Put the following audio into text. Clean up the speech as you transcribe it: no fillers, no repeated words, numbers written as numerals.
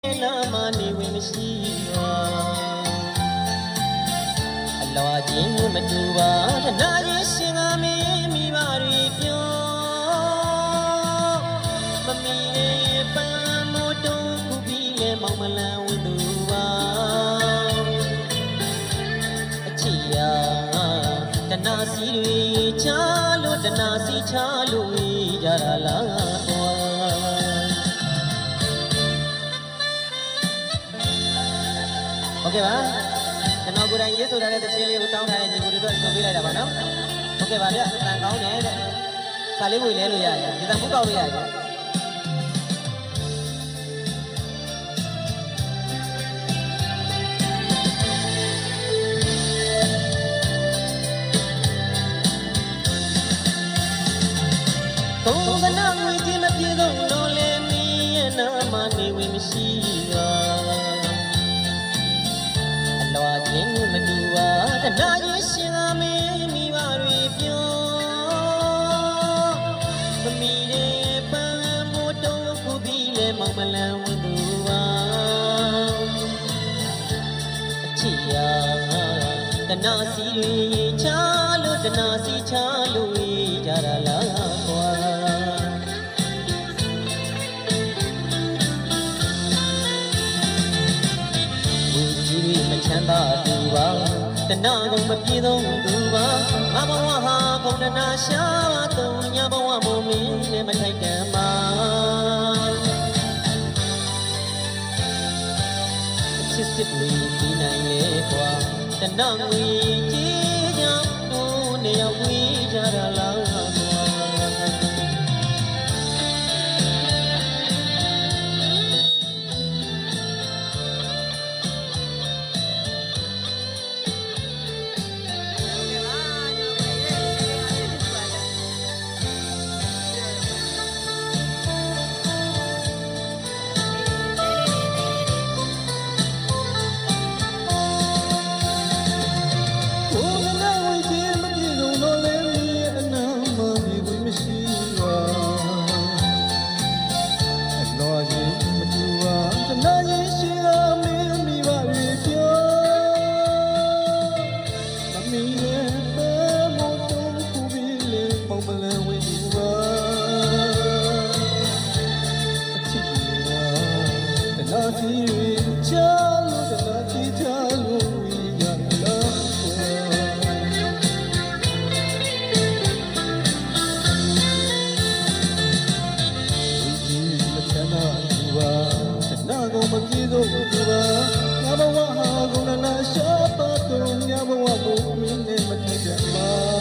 လာမနေဝင်မရှိအလောချင်းမတူပါတနာရင်ရှင်ကမင်းမိပါတွေပြောမမီရဲ့ပန်းမို့တုံးခုပြီးလဲမောင်မလန်ဝသူပါအချီယာတနာစီတွေချလို့တနာစီချလို့ကြတာလားကွာဟုတ်ကဲ့ပါကျွန်တော်ကိုယ်တိုင်ရေးဆိုထားတဲ့သချင်းလေးကိုတောင်းထားတဲ့ညီကိုတို့ဆိုပေးလိုက်တာပါနော်ဟုတ်ကဲ့ပါဗျအတန်ကောင်းတယ်တဲ့စာလေးကိုလဲလို့ရတယ်ဒီတန်မှုကောက်လို့ရတယ်ဘုံကနာငွေကြီးမပြေဆုံးတော့လေမင်းရဲ့နာမနေဝင်မရှိပါလောချင်းမတူပါတနာရင်ရှင်ကမင်းမိပါတွေပြောမမီတဲ့ပန်းမို့တုံးခုပြီးလဲမောင်မလန်ဝသူပါအချီယာတနာစီတွေချလို့တနာစီချလို့ကြတာလားကွာမချမ်းသာသူပါတနာကုန်မပြေဆုံးသူပါငါဘဝဟာဘုံတနာရှာပါသုံးညဘဝမို့မင်းနဲ့မထိုက်တန်ပါချစ်စစ်လေးပြီးနိုင်လေကွာတနာငွေကြီးကြောင့်တို့နေရောက်ဝေးကြတာလားကွာမပြေဆုံးသူပါငါဘဝဟာကုန်နာရှာပါတော့ညဘဝကိုမင်းနဲ့မထိုက်ကြပါ